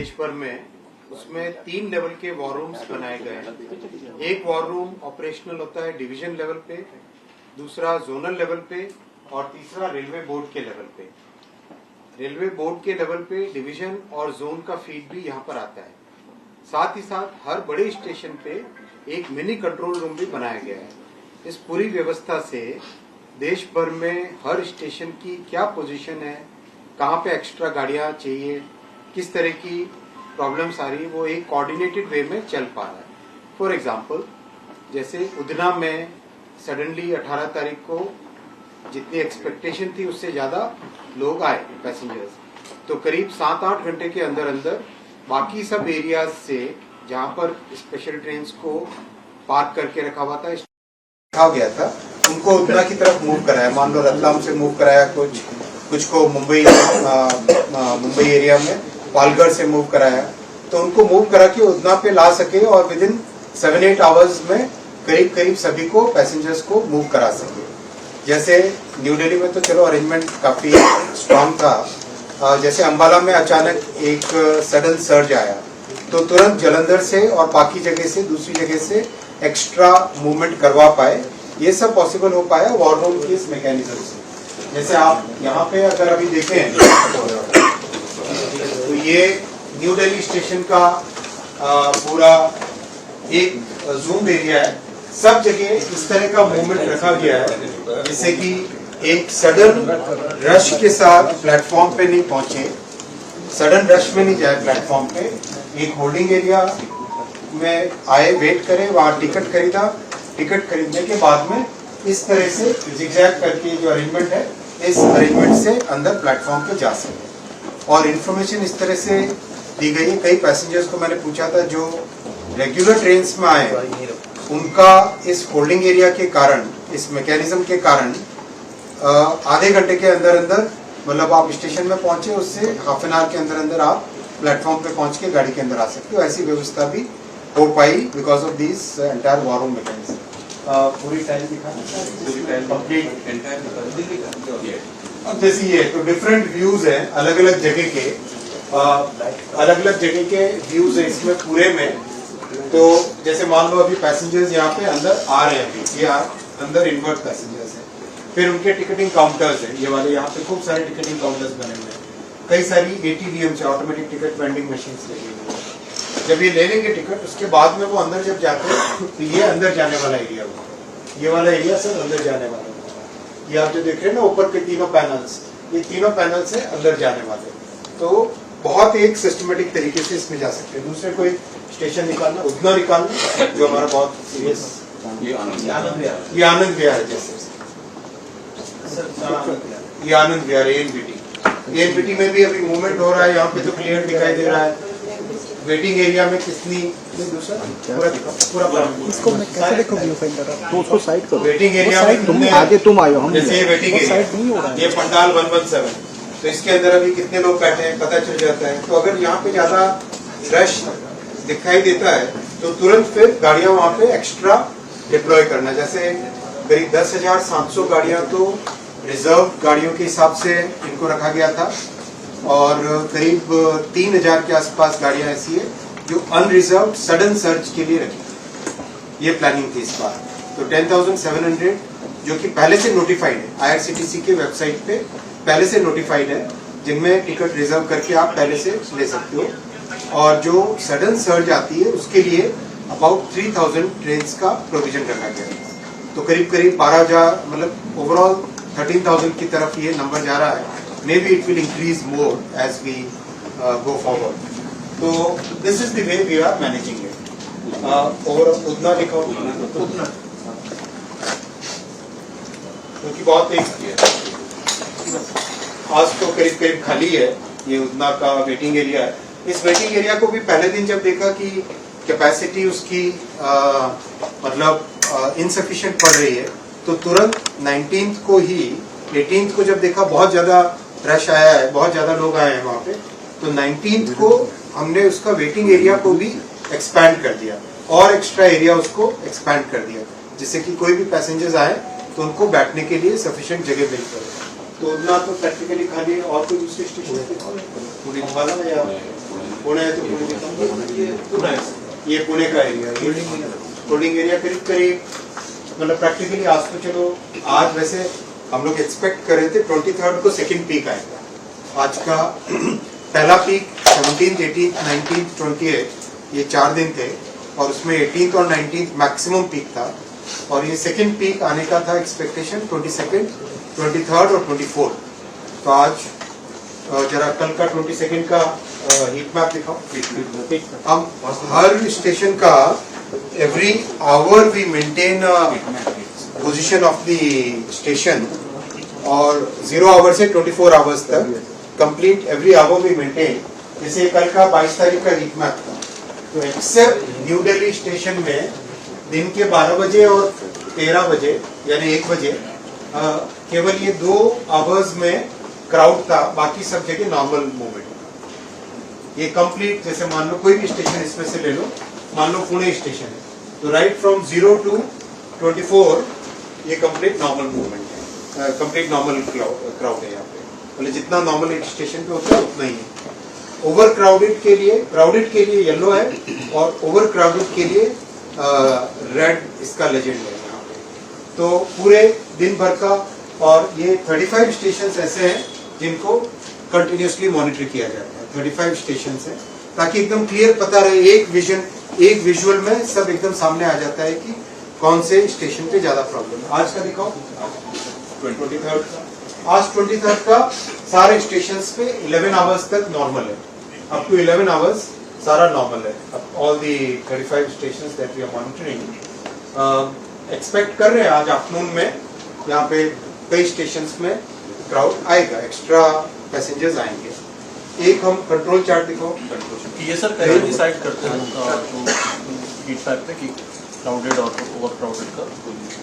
देश भर में, उसमें 3 लेवल के वॉर रूम्स बनाए गए हैं। एक वॉर रूम ऑपरेशनल होता है डिवीजन लेवल पे, दूसरा जोनल लेवल पे और तीसरा रेलवे बोर्ड के लेवल पे। रेलवे बोर्ड के लेवल पे डिवीजन और जोन का फीड भी यहाँ पर आता है। साथ ही साथ हर बड़े स्टेशन पे एक मिनी कंट्रोल रूम भी बनाया गया है। इस पूरी व्यवस्था से देश भर में हर स्टेशन की क्या पोजीशन है, कहाँ पे एक्स्ट्रा गाड़ियाँ चाहिए, किस तरह की प्रॉब्लम्स आ रही है, वो एक कोऑर्डिनेटेड वे में चल पा रहा है। फॉर एग्जांपल, जैसे उधना में सडनली 18 तारीख को जितनी एक्सपेक्टेशन थी उससे ज़्यादा लोग आए पैसेंजर्स, तो करीब 7-8 घंटे के अंदर अंदर बाकी सब एरियाज से जहाँ पर स्पेशल ट्रेन को पार्क करके रखा हुआ था, रखा गया था, उनको उधना की तरफ मूव कराया। मान लो रतलाम से मूव कराया, कुछ को मुंबई एरिया में पालगढ़ से मूव कराया, तो उनको मूव करा के उधना पे ला सके और विद इन 7-8 आवर्स में करीब करीब सभी को पैसेंजर्स को मूव करा सके। जैसे न्यू दिल्ली में तो चलो अरेंजमेंट काफी स्ट्रांग था, जैसे अंबाला में अचानक एक सडन सर्ज आया तो तुरंत जलंधर से और बाकी जगह से, दूसरी जगह से एक्स्ट्रा मूवमेंट करवा पाए। ये सब पॉसिबल हो पाया वॉर रूम के इस मैकेनिज्म से। जैसे आप यहाँ पे अगर अभी देखें तो ये न्यू दिल्ली स्टेशन का पूरा एक जूम एरिया है। सब जगह इस तरह का मूवमेंट रखा गया है जिससे कि एक सडन रश के साथ प्लेटफॉर्म पे नहीं पहुंचे, सडन रश में नहीं जाए प्लेटफॉर्म पे। एक होल्डिंग एरिया में आए, वेट करे, वहां टिकट खरीदा, टिकट खरीदने के बाद में इस तरह से जिगजैग करके जो अरेंजमेंट है, इस अरेंजमेंट से अंदर प्लेटफॉर्म पे जा सके। और इन्फॉर्मेशन इस तरह से दी गई है। कई पैसेंजर्स को मैंने पूछा था जो रेगुलर ट्रेन में आए, उनका इस होल्डिंग एरिया के कारण, इस मैकेनिज्म के कारण आधे घंटे के अंदर अंदर, मतलब आप स्टेशन में पहुंचे उससे हाफ एन आवर के अंदर अंदर आप प्लेटफॉर्म पे पहुंच के गाड़ी के अंदर आ सकते हो। ऐसी व्यवस्था भी हो पाई because of this entire war room mechanism. पूरी टाइम दिखाना जैसे ये तो डिफरेंट व्यूज है, अलग अलग जगह के, अलग अलग जगह के व्यूज है इसमें पूरे में। तो जैसे मान लो अभी पैसेंजर्स यहाँ पे अंदर आ रहे हैं, ये अंदर इनवर्ट पैसेंजर्स हैं, फिर उनके टिकटिंग काउंटर्स हैं, ये वाले यहाँ पे खूब सारे टिकटिंग काउंटर्स बने हुए हैं, कई सारी ATVM से ऑटोमेटिक टिकट वेंडिंग मशीन लगी हुई है। जब ये ले लेंगे टिकट, उसके बाद में वो अंदर जब जाते हैं तो ये अंदर जाने वाला एरिया होगा, ये वाला एरिया सर अंदर जाने वाला होगा। ये आप जो देख रहे हैं ना ऊपर के तीनों पैनल्स, ये तीनों पैनल से अंदर जाने वाले, तो बहुत एक सिस्टमेटिक तरीके से इसमें जा सकते हैं। दूसरे कोई स्टेशन निकालना, उधना निकालना, जो हमारा बहुत सीरियस, ये आनंद विहार है, जैसे ये आनंद विहार ANBT में भी अभी मूवमेंट हो रहा है। यहाँ पे तो क्लियर दिखाई दे रहा है। वेटिंग एरिया में कितनी, पूरा इसको मैं कैसे देखो व्यू फाइंडर, तो उसको साइड करो। वेटिंग एरिया में तुम आगे तुम आयो, हम जैसे ये वेटिंग एरिया, ये पंडाल 117, तो इसके अंदर अभी कितने लोग बैठे हैं पता चल जाता है। तो अगर यहाँ पे ज्यादा रश दिखाई देता है तो तुरंत फिर गाड़ियां वहाँ पे एक्स्ट्रा डिप्लॉय करना। जैसे करीब 10,700 गाड़ियां तो रिजर्व गाड़ियों के हिसाब से इनको रखा गया था और करीब 3,000 के आसपास गाड़ियां ऐसी है जो अनरिजर्व सडन सर्च के लिए रखी। ये प्लानिंग थी इस बार। तो 10,700 जो कि पहले से नोटिफाइड है, IRCTC के वेबसाइट पे पहले से नोटिफाइड है, जिनमें टिकट रिजर्व करके आप पहले से ले सकते हो। और जो सडन सर्ज आती है उसके लिए अबाउट 3,000 ट्रेन का प्रोविजन रखा गया है। तो करीब करीब 12,000, मतलब ओवरऑल 13,000 की तरफ ये नंबर जा रहा है। Maybe it will increase more as we go forward. तो this is the way we are managing it. और उतना लिखा उतना क्योंकि बहुत एक आज तो करीब करीब खाली है, ये उतना का वेटिंग एरिया है। इस वेटिंग एरिया को भी पहले दिन जब देखा कि कैपेसिटी उसकी मतलब इनसफिशिएंट पड़ रही है, तो तुरंत 19th को ही 18th को जब देखा बहुत ज्यादा रश आया है, बहुत ज्यादा लोग आए हैं वहाँ पे, तो 19th को हमने उसका वेटिंग एरिया को भी एक्सपैंड कर दिया और एक्स्ट्रा एरिया उसको एक्सपैंड कर दिया, जिससे कि कोई भी पैसेंजर्स आए तो उनको बैठने के लिए सफिशिएंट जगह मिल पाए। तो उतना तो प्रैक्टिकली खाली और कोई दूसरे स्टेशन पुणे वाला या पुणे है तो पुणे ये पुणे का एरिया होल्डिंग एरिया करीब करीब मतलब प्रैक्टिकली आज तो चलो आज वैसे हम लोग एक्सपेक्ट कर रहे थे 23rd को सेकंड पीक आएगा। आज का पहला peak 17th, 18th, 19th, 28th ये 4 दिन थे और उसमें 18th और 19th मैक्सिमम पीक था और ये सेकंड पीक आने का था एक्सपेक्टेशन 22nd, 23rd और 24th। तो आज जरा कल का 22nd का हीट मैप दिखाओ। हम हर स्टेशन का every hour we maintain position of the station और 0 आवर से 24 आवर्स तक complete every hour we maintain. जैसे कल का 22 तारीख का हीट मैप था तो एक्सेप्ट न्यू दिल्ली स्टेशन में दिन के 12 बजे और 13 बजे यानी 1 बजे केवल ये 2 आवर्स में क्राउड था, बाकी सब जगह नॉर्मल मूवमेंट। ये कंप्लीट जैसे मान लो कोई भी स्टेशन इसमें से ले लो, मान लो पुणे स्टेशन है तो राइट फ्रॉम 0 to 24 ये कंप्लीट नॉर्मल मूवमेंट है, कंप्लीट नॉर्मल क्राउड है यहाँ पे। मतलब जितना नॉर्मल एक स्टेशन पे होता है उतना ही है। ओवर क्राउडेड के लिए येलो है और ओवर क्राउडेड के लिए रेड इसका लेजेंड है यहाँ पे। तो पूरे दिन भर का और ये 35 स्टेशन ऐसे हैं जिनको कंटिन्यूसली मॉनिटर किया जाता है। 35 स्टेशन है ताकि एकदम क्लियर पता रहे, एक विजुअल में सब एकदम सामने आ जाता है कि कौन से स्टेशन पे ज्यादा प्रॉब्लम है। आज का दिखाओ 23rd का। आज 23rd का सारे स्टेशन पे 11 आवर्स तक नॉर्मल है, अप टू 11 आवर्स सारा नॉर्मल है। All the 35 station that we are monitoring expect कर रहे हैं आज आफ्टरनून में यहाँ पे कई स्टेशन में क्राउड आएगा, एक्स्ट्रा पैसेंजर्स आएंगे। एक हम कंट्रोल चार्ट दिखाओ। ये सर कैसे डिसाइड करते हैं जो हीट फैक्ट पे कि क्राउडेड और ओवर क्राउडेड का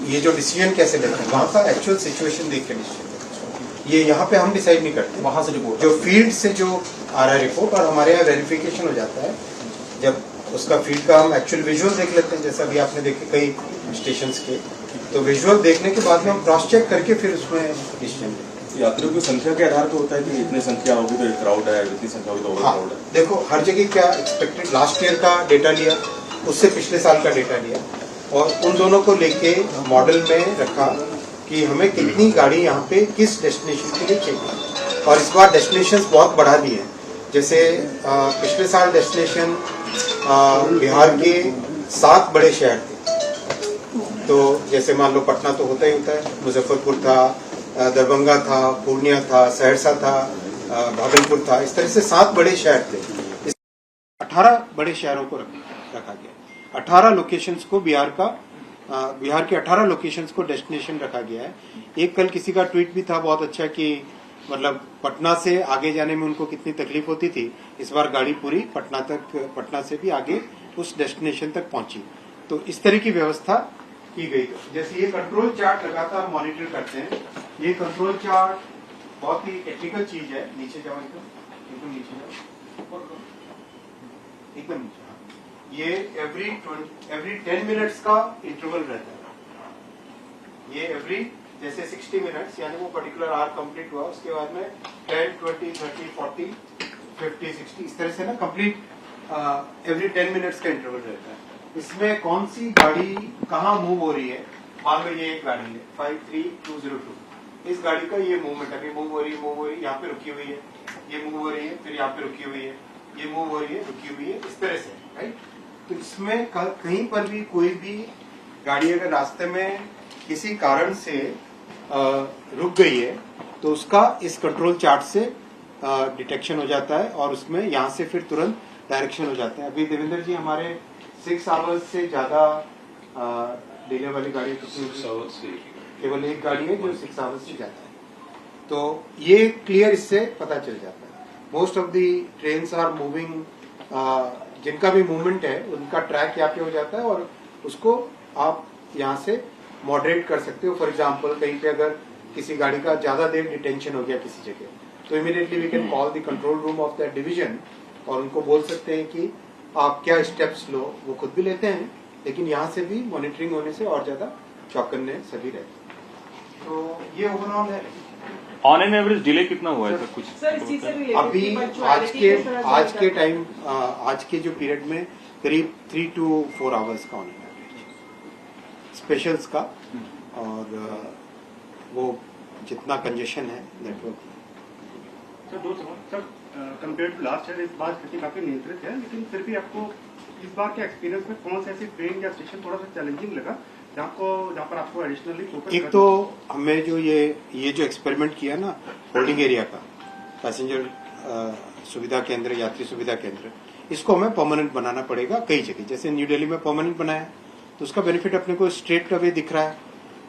ये जो डिसीजन कैसे लेते हैं वहाँ का एक्चुअल सिचुएशन देख के डिसीजन लेते हैं। ये यहाँ पे हम डिसाइड नहीं करते, वहाँ से रिपोर्ट जो फील्ड से जो आ रहा है रिपोर्ट और हमारे यहाँ वेरिफिकेशन हो जाता है। जब उसका फील्ड का हम एक्चुअल विजुअल देख लेते हैं, जैसा अभी आपने देखे कई स्टेशन के, तो विजुअल देखने के बाद में हम क्रॉस चेक करके फिर उसमें डिसीजन लेते हैं। यात्रियों की संख्या के आधार पर होता है कि इतनी संख्या होगी तो क्राउड है, इतनी संख्या होगी तो ओवर क्राउड है। देखो हर जगह क्या एक्सपेक्टेड, लास्ट ईयर का डेटा लिया, उससे पिछले साल का डेटा लिया और उन दोनों को लेके मॉडल में रखा कि हमें कितनी गाड़ी यहाँ पे किस डेस्टिनेशन के लिए चाहिए। और इस बार डेस्टिनेशन बहुत बढ़ा दिए हैं। जैसे पिछले साल डेस्टिनेशन बिहार के 7 बड़े शहर थे, तो जैसे मान लो पटना तो होता ही होता है, मुजफ्फरपुर था, दरभंगा था, पूर्णिया था, सहरसा था, भागलपुर था, इस तरह से 7 बड़े शहर थे। 18 बड़े शहरों को रखा गया। 18 लोकेशंस को बिहार के 18 लोकेशंस को डेस्टिनेशन रखा गया है। एक कल किसी का ट्वीट भी था बहुत अच्छा कि मतलब पटना से आगे जाने में उनको कितनी तकलीफ होती थी, इस बार गाड़ी पूरी पटना से भी आगे उस डेस्टिनेशन तक पहुंची। तो इस तरह की व्यवस्था की गई। जैसे ये कंट्रोल चार्ट लगातार मॉनिटर करते हैं। ये कंट्रोल चार्ट बहुत ही टेक्निकल चीज है। नीचे जाओ, एकदम नीचे जाओ, एकदम नीचे। ये एवरी 10 मिनट्स का इंटरवल रहता है। ये एवरी जैसे 60 मिनट्स यानी वो पर्टिकुलर आवर कंप्लीट हुआ, उसके बाद में 10, 20, 30, 40, 50, 60 इस तरह से ना कंप्लीट एवरी 10 मिनट्स का इंटरवल रहता है। इसमें कौन सी गाड़ी कहाँ मूव हो रही है, मान लो ये एक गाड़ी है 53202, इस गाड़ी का ये मूवमेंट अभी मूव हो रही है, यहाँ पे रुकी हुई है, ये मूव हो रही है, फिर यहाँ पे रुकी हुई है, ये मूव हो रही है, रुकी हुई है, इस तरह से, राइट। तो इसमें कहीं पर भी कोई भी गाड़ी अगर रास्ते में किसी कारण से रुक गई है तो उसका इस कंट्रोल चार्ट से डिटेक्शन हो जाता है और उसमें यहाँ से फिर तुरंत डायरेक्शन हो जाता है। अभी देवेंद्र जी हमारे 6 आवर्स से ज्यादा डिले वाली गाड़ी केवल एक गाड़ी है जो 6 आवर्स से ज्यादा है। तो ये क्लियर इससे पता चल जाता है। Most of the trains are moving, जिनका भी मूवमेंट है उनका ट्रैक यहाँ पे हो जाता है और उसको आप यहाँ से मॉडरेट कर सकते हो। फॉर एग्जाम्पल कहीं पे अगर किसी गाड़ी का ज्यादा देर डिटेंशन हो गया किसी जगह तो immediately we can call the control room of that division और उनको बोल सकते हैं कि आप क्या स्टेप्स लो। वो खुद भी लेते हैं लेकिन यहाँ से भी मॉनिटरिंग होने से और ज्यादा चौकन्ने सभी रहते हैं। तो ये ओवरऑल है। ऑन एन एवरेज डिले कितना हुआ है सर कुछ? सर इसी से related अभी punctuality के साथ आज के टाइम आज के जो पीरियड में करीब 3 to 4 आवर्स का ऑन एवरेज स्पेशल्स का, और वो जितना कंजेशन है नेटवर्क में। सर दो सवाल sir, compare to last year इस बार स्थिति काफी नियंत्रित है, लेकिन फिर भी आपको इस बार के एक्सपीरियंस में कौन सा ऐसी ट्रेन या स्टेशन थोड़ा सा चैलेंजिंग लगा जहाँ पर आपको एडिशनली फोकस? एक तो हमें जो ये जो एक्सपेरिमेंट किया ना होल्डिंग एरिया का, पैसेंजर सुविधा केंद्र, यात्री सुविधा केंद्र, इसको हमें परमानेंट बनाना पड़ेगा कई जगह। जैसे न्यू दिल्ली में परमानेंट बनाया तो उसका बेनिफिट अपने को स्ट्रेट अवे दिख रहा है,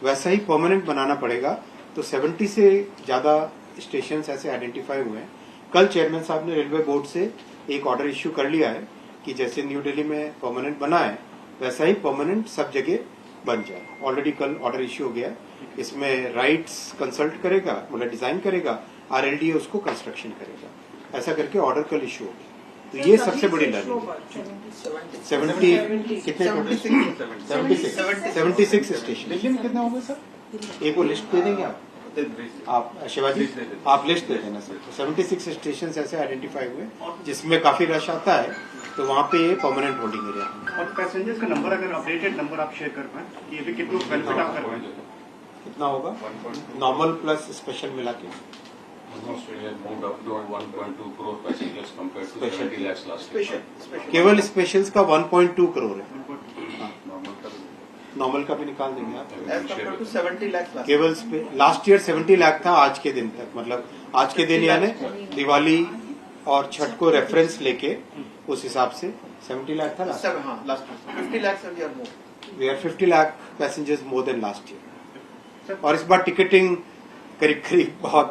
वैसा ही परमानेंट बनाना पड़ेगा। तो 70 से ज्यादा स्टेशन ऐसे आइडेंटिफाई हुए हैं। कल चेयरमैन साहब ने रेलवे बोर्ड से एक ऑर्डर इश्यू कर लिया है कि जैसे न्यू दिल्ली में परमानेंट बना है वैसा ही परमानेंट सब जगह बन जाए। ऑलरेडी कल ऑर्डर इश्यू हो गया है। इसमें राइट्स कंसल्ट करेगा, मतलब डिजाइन करेगा, RLDA उसको कंस्ट्रक्शन करेगा। ऐसा करके ऑर्डर कल इश्यू हो गया। तो ये सबसे बड़ी लर्निंग है। 70 कितने 76 स्टेशन। दिल्ली में कितने होंगे सर? एक वो लिस्ट दे देंगे आप शिवाजी, आप लिस्ट दे देना सर। 76 स्टेशन ऐसे आइडेंटिफाई हुए जिसमें काफी रश आता है, तो वहाँ पे ये परमानेंट होल्डिंग एरिया है। और पैसेंजर्स का नंबर, अगर अपडेटेड नंबर आप शेयर कर पाए कि ये भी कितना बेनिफिट आप कर पाए? कितना होगा नॉर्मल प्लस स्पेशल मिला के? Almost we have moved up to 1.2 crore passengers compared to 70 lakhs last year. केवल स्पेशल्स का 1.2 करोड़ है। Normal का नॉर्मल का भी निकाल देंगे आप। As compared to 70 lakhs केवल लास्ट ईयर 70 लाख था आज के दिन तक, मतलब आज के दिन यानी दिवाली और छठ को रेफरेंस लेके उस हिसाब से 70 लाख था last. Last 50 lakhs we are 50 lakh passengers more than last year. और इस बार टिकटिंग करीब करीब बहुत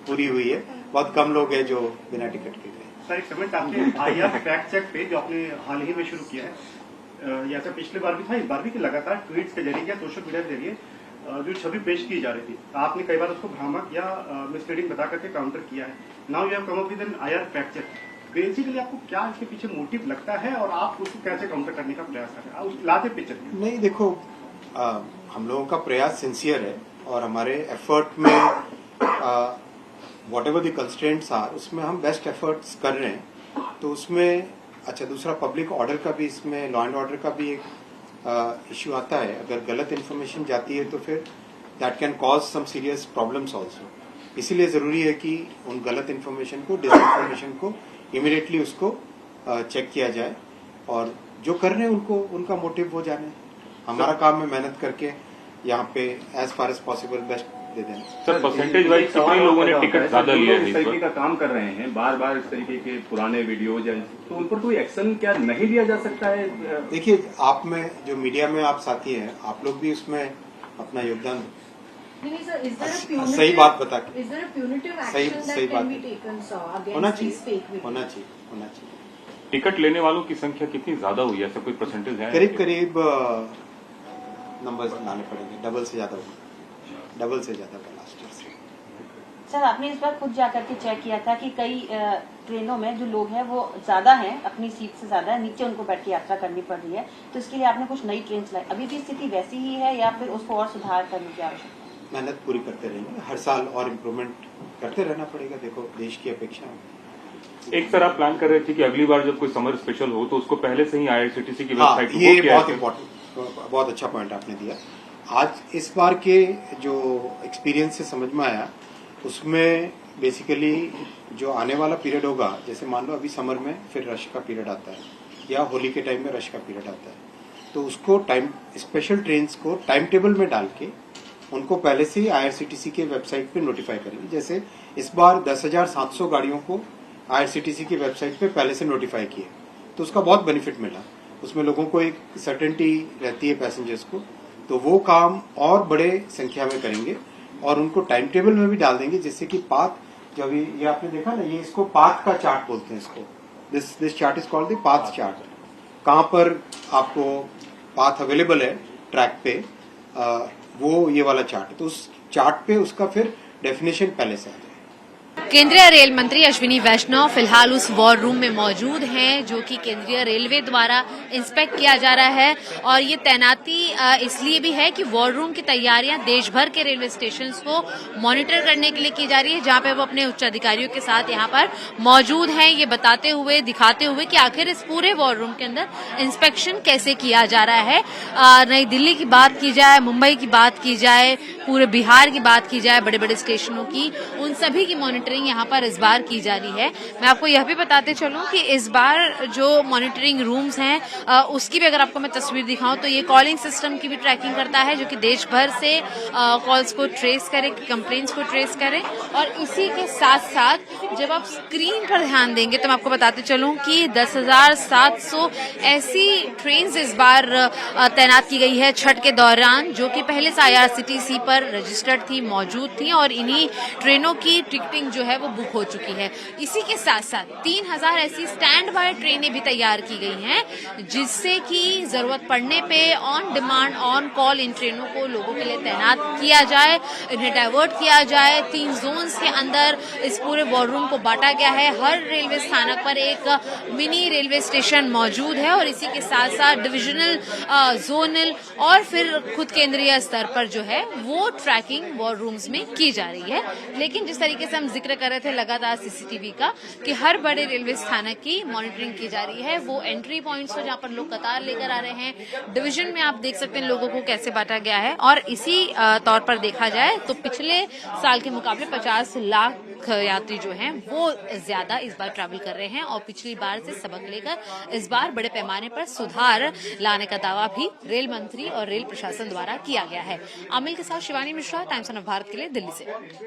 पूरी हुई है, बहुत कम लोग हैं जो बिना टिकट के गए। सर एक कमेंट आपने IR फैक्ट चेक पे जो आपने हाल ही में शुरू किया है, या तो पिछले बार भी था, इस बार भी, कि लगातार ट्वीट्स के जरिए या सोशल मीडिया के जरिए जो छवि पेश की जा रही थी, आपने कई बार उसको भ्रामक या मिसलीडिंग बता करके काउंटर किया है। Now you have come up with an IR fact check. Basically आपको क्या इसके पीछे मोटिव लगता है और आप उसको कैसे काउंटर करने का प्रयास कर रहे हैं? लाते पिक्चर नहीं, देखो हम लोगों का प्रयास सिंसियर है और हमारे एफर्ट में whatever the constraints are उसमें हम बेस्ट एफर्ट्स कर रहे हैं। तो उसमें अच्छा, दूसरा पब्लिक ऑर्डर का भी, इसमें लॉ एंड ऑर्डर का भी एक इश्यू आता है। अगर गलत इन्फॉर्मेशन जाती है तो फिर that can cause some serious problems also. इसीलिए जरूरी है कि उन गलत इन्फॉर्मेशन को, डिसइन्फॉर्मेशन को इमीडिएटली उसको चेक किया जाए, और जो कर रहे हैं उनको उनका मोटिव वो जाने। हमारा काम है मेहनत करके यहाँ पे as far as possible best दे देना। सर परसेंटेज वाइज कितने लोगों ने टिकट ज्यादा लिया है इस इस तरीके बार? का काम कर रहे हैं बार बार, इस तरीके के पुराने वीडियोज या तो उन पर कोई एक्शन क्या नहीं लिया जा सकता है? देखिए, आप में जो मीडिया में आप साथी हैं, आप लोग भी उसमें अपना योगदान नहीं, sir, is there a punitive- सही बात बता के, is there a punitive सही action that सही can बात be taken, sir, होना against these fake चाहिए, videos? होना चाहिए, होना चाहिए। टिकट लेने वालों की संख्या कितनी ज्यादा हुई है, ऐसा कोई परसेंटेज है? करीब करीब नंबर्स लाने पड़ेंगे, डबल से ज्यादा होगा, डबल से ज्यादा होगा लास्ट ईयर से। सर आपने इस बार खुद जाकर के चेक किया था कि कई ट्रेनों में जो लोग हैं वो ज्यादा हैं, अपनी सीट से ज्यादा है, नीचे उनको बैठ के यात्रा करनी पड़ रही है, तो इसके लिए आपने कुछ नई ट्रेन चलाई। अभी भी स्थिति वैसी ही है या फिर उसको और सुधार करने की आवश्यकता है? मेहनत पूरी करते रहेंगे, हर साल और इम्प्रूवमेंट करते रहना पड़ेगा। देखो, देश की अपेक्षा है। एक सर आप प्लान कर रहे थे कि अगली बार जब कोई समर स्पेशल हो तो उसको पहले से ही IRCTC की हाँ, वेबसाइट ये बहुत इम्पोर्टेंट, बहुत अच्छा पॉइंट आपने दिया। आज इस बार के जो एक्सपीरियंस से समझ में आया, उसमें बेसिकली जो आने वाला पीरियड होगा, जैसे मान लो अभी समर में फिर रश का पीरियड आता है या होली के टाइम में रश का पीरियड आता है, तो उसको टाइम, स्पेशल ट्रेन्स को टाइम टेबल में डाल के उनको पहले से ही IRCTC के वेबसाइट पे नोटिफाई करेंगे। जैसे इस बार 10,700 गाड़ियों को IRCTC की वेबसाइट पे पहले से नोटिफाई किए, तो उसका बहुत बेनिफिट मिला। उसमें लोगों को एक सर्टेनिटी रहती है पैसेंजर्स को, तो वो काम और बड़े संख्या में करेंगे और उनको टाइम टेबल में भी डाल देंगे, जिससे कि पाथ, जब ये आपने देखा ना, ये इसको पाथ का चार्ट बोलते हैं इसको। This chart is called the path chart. कहाँ पर आपको पाथ अवेलेबल है ट्रैक पे, वो ये वाला चार्ट है। तो उस चार्ट पे उसका फिर डेफिनेशन पहले से आता है। केंद्रीय रेल मंत्री अश्विनी वैष्णव फिलहाल उस वॉर रूम में मौजूद हैं जो कि केंद्रीय रेलवे द्वारा इंस्पेक्ट किया जा रहा है और ये तैनाती इसलिए भी है कि वॉर रूम की तैयारियां देश भर के रेलवे स्टेशन को मॉनिटर करने के लिए की जा रही है, जहां पे वो अपने उच्च अधिकारियों के साथ यहां पर मौजूद हैं, ये बताते हुए दिखाते हुए कि आखिर इस पूरे वॉर रूम के अंदर इंस्पेक्शन कैसे किया जा रहा है। नई दिल्ली की बात की जाए, मुंबई की बात की जाए, पूरे बिहार की बात की जाए, बड़े बड़े स्टेशनों की, उन सभी की मॉनिटरिंग यहाँ पर इस बार की जा रही है। मैं आपको यह भी बताते चलूं कि इस बार जो मॉनिटरिंग रूम्स हैं उसकी भी अगर आपको मैं तस्वीर दिखाऊं तो ये कॉलिंग सिस्टम की भी ट्रैकिंग करता है जो कि देश भर से कॉल्स को ट्रेस करे, कंप्लेंट्स को ट्रेस करे। और इसी के साथ साथ जब आप स्क्रीन पर ध्यान देंगे तो मैं आपको बताते चलूं कि 10,700 ऐसी ट्रेन इस बार तैनात की गई है छठ के दौरान, जो कि पहले से IRCTC पर रजिस्टर्ड थी, मौजूद थी और इन्हीं ट्रेनों की टिकटिंग जो है वो बुक हो चुकी है। इसी के साथ साथ 3,000 ऐसी स्टैंड बाय ट्रेनें भी तैयार की गई हैं जिससे कि जरूरत पड़ने पे on demand, on call in ट्रेनों को लोगों के लिए तैनात किया जाए, इन्हें डाइवर्ट किया जाए। 3 जोन्स के अंदर इस पूरे वॉर रूम को बांटा गया है। हर रेलवे स्थानक पर एक मिनी रेलवे स्टेशन मौजूद है और इसी के साथ साथ डिविजनल, जोनल और फिर खुद केंद्रीय स्तर पर जो है वो ट्रैकिंग वॉर रूम्स में की जा रही है। लेकिन जिस तरीके से हम जिक्र कर रहे थे लगातार CCTV का कि हर बड़े रेलवे स्थानक की मॉनिटरिंग की जा रही है, वो एंट्री पॉइंट्स हो जहां पर लोग कतार लेकर आ रहे हैं, डिवीजन में आप देख सकते हैं लोगों को कैसे बांटा गया है। और इसी तौर पर देखा जाए तो पिछले साल के मुकाबले 50 लाख यात्री जो हैं वो ज्यादा इस बार ट्रैवल कर रहे हैं और पिछली बार से सबक लेकर इस बार बड़े पैमाने पर सुधार लाने का दावा भी रेल मंत्री और रेल प्रशासन द्वारा किया गया है। आमिल के साथ शिवानी मिश्रा, टाइम्स ऑफ भारत के लिए, दिल्ली से।